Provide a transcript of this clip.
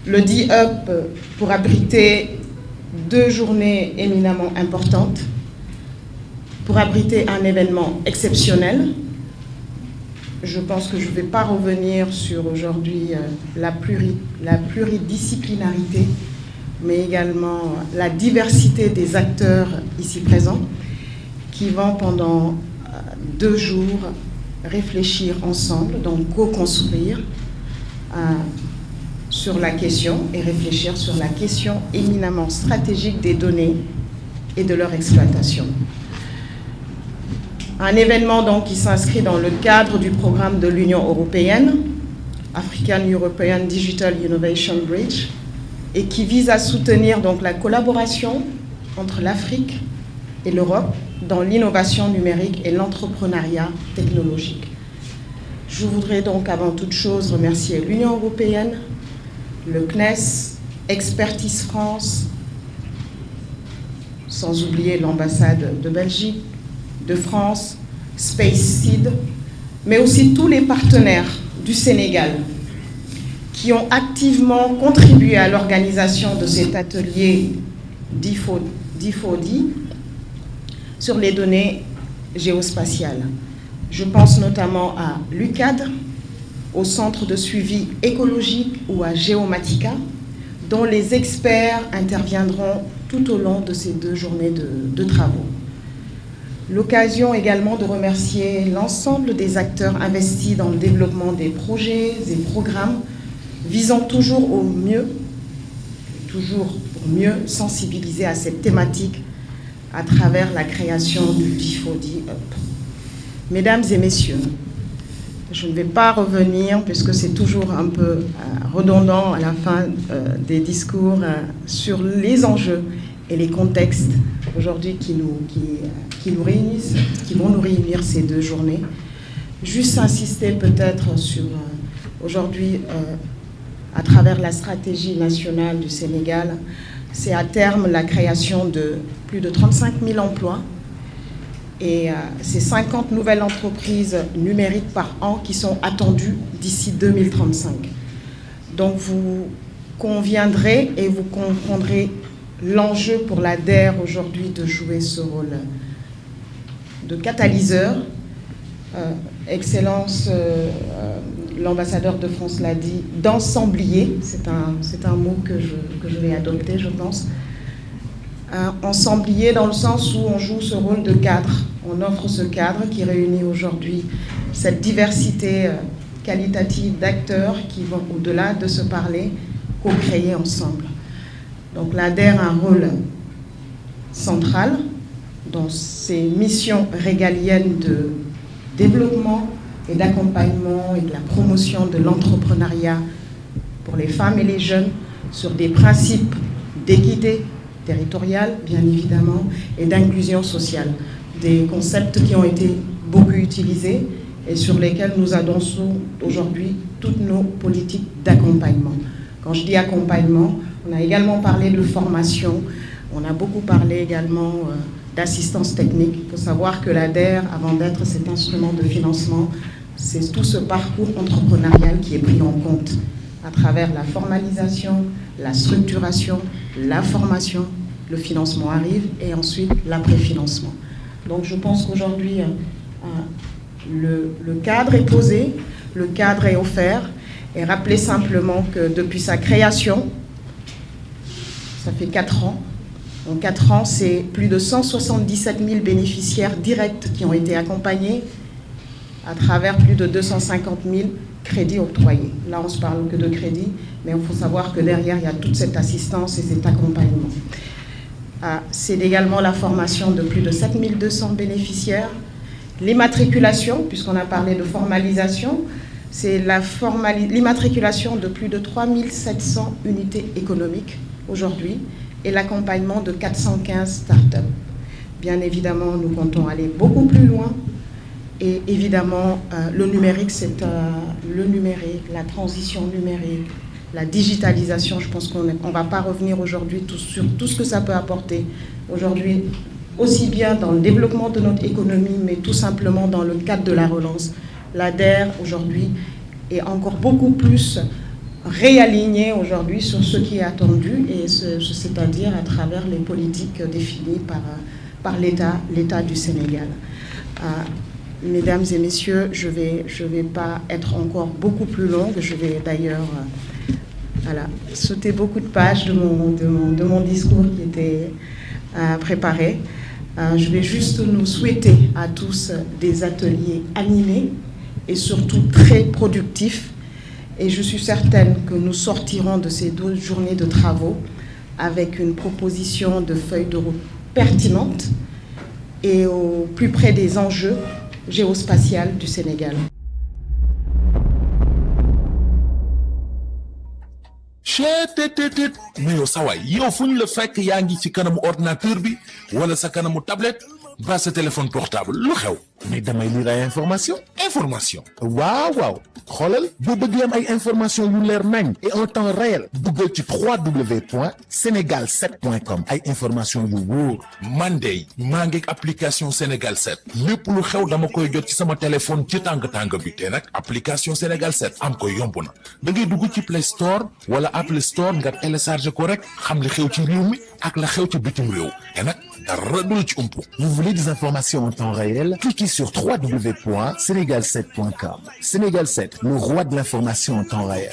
Le D-Up pour abriter 2 journées éminemment importantes, pour abriter un événement exceptionnel. Je pense que je ne vais pas revenir sur aujourd'hui la pluridisciplinarité, mais également la diversité des acteurs ici présents qui vont pendant 2 jours réfléchir ensemble, donc co-construire sur la question et réfléchir sur la question éminemment stratégique des données et de leur exploitation. Un événement donc qui s'inscrit dans le cadre du programme de l'Union européenne, African European Digital Innovation Bridge, et qui vise à soutenir donc la collaboration entre l'Afrique et l'Europe dans l'innovation numérique et l'entrepreneuriat technologique. Je voudrais donc avant toute chose remercier l'Union européenne, le CNES, Expertise France, sans oublier l'ambassade de Belgique, de France, SpaceSeed, mais aussi tous les partenaires du Sénégal qui ont activement contribué à l'organisation de cet atelier D4D sur les données géospatiales. Je pense notamment à l'UCAD, au Centre de suivi écologique ou à Geomatica, dont les experts interviendront tout au long de ces 2 journées de travaux. L'occasion également de remercier l'ensemble des acteurs investis dans le développement des projets et programmes visant toujours au mieux, toujours pour mieux sensibiliser à cette thématique à travers la création du D4D Up. Mesdames et messieurs, je ne vais pas revenir, puisque c'est toujours un peu redondant à la fin des discours, sur les enjeux et les contextes aujourd'hui qui nous réunissent, qui vont nous réunir ces 2 journées. Juste insister peut-être sur aujourd'hui, à travers la stratégie nationale du Sénégal, c'est à terme la création de plus de 35 000 emplois et c'est 50 nouvelles entreprises numériques par an qui sont attendues d'ici 2035. Donc vous conviendrez et vous comprendrez l'enjeu pour la DER aujourd'hui de jouer ce rôle de catalyseur. Excellence, l'ambassadeur de France l'a dit, d'ensemblier, c'est un mot que je vais adopter, je pense. Ensemblier dans le sens où on joue ce rôle de cadre. On offre ce cadre qui réunit aujourd'hui cette diversité qualitative d'acteurs qui vont au-delà de se parler, co-créer ensemble. Donc l'ADER a un rôle central dans ses missions régaliennes de développement et d'accompagnement et de la promotion de l'entrepreneuriat pour les femmes et les jeunes sur des principes d'équité territoriale, bien évidemment, et d'inclusion sociale. Des concepts qui ont été beaucoup utilisés et sur lesquels nous adossons aujourd'hui toutes nos politiques d'accompagnement. Quand je dis accompagnement, on a également parlé de formation, on a beaucoup parlé également d'assistance technique. Il faut savoir que l'ADER, avant d'être cet instrument de financement, c'est tout ce parcours entrepreneurial qui est pris en compte à travers la formalisation, la structuration, la formation, le financement arrive et ensuite l'après-financement. Donc je pense qu'aujourd'hui, le cadre est posé, le cadre est offert, et rappelez simplement que depuis sa création, ça fait 4 ans, en 4 ans, c'est plus de 177 000 bénéficiaires directs qui ont été accompagnés à travers plus de 250 000 crédits octroyés. Là, on ne se parle que de crédits, mais il faut savoir que derrière, il y a toute cette assistance et cet accompagnement. C'est également la formation de plus de 7 200 bénéficiaires. L'immatriculation, puisqu'on a parlé de formalisation, c'est l'immatriculation de plus de 3 700 unités économiques aujourd'hui et l'accompagnement de 415 startups. Bien évidemment, nous comptons aller beaucoup plus loin. Et évidemment, le numérique, c'est le numérique, la transition numérique, la digitalisation. Je pense qu'on ne va pas revenir aujourd'hui sur tout ce que ça peut apporter aujourd'hui, aussi bien dans le développement de notre économie, mais tout simplement dans le cadre de la relance. L'ADER, aujourd'hui, est encore beaucoup plus réaligner aujourd'hui sur ce qui est attendu, et c'est-à-dire à travers les politiques définies par l'État du Sénégal. Mesdames et messieurs, je vais pas être encore beaucoup plus longue. Je vais d'ailleurs sauter beaucoup de pages de mon discours qui était préparé. Je vais juste nous souhaiter à tous des ateliers animés et surtout très productifs. Et je suis certaine que nous sortirons de ces 12 journées de travaux avec une proposition de feuille de route pertinente et au plus près des enjeux géospatiaux du Sénégal. mais yow sa waay yow fu ñu la fekk yaa ngi ci kanamu ordinateur bi wala sa kanamu tablette ba sa téléphone portable lu xew. mais damay lire ay information waaw xoolal boo bëggee am ay information yu leer nañ et en temps réel duggal ci www.senegal7.com ay information yu wóor. man de maa ngi application Sénégal 7 lépp lu xew dama koy jot ci sama téléphone ci tàng bi te nag application Sénégal 7 am ko yomb na da ngay dugg ci Play Store wala Apple Store nga télécharge ko rek xam li xew ci réew mi ak la xew ci bitim réew te nag dara du la ci umpu. Vous voulez des informations en temps réel? Cliquez sur www.senegal7.com. Sénégal 7, le roi de l'information en temps réel.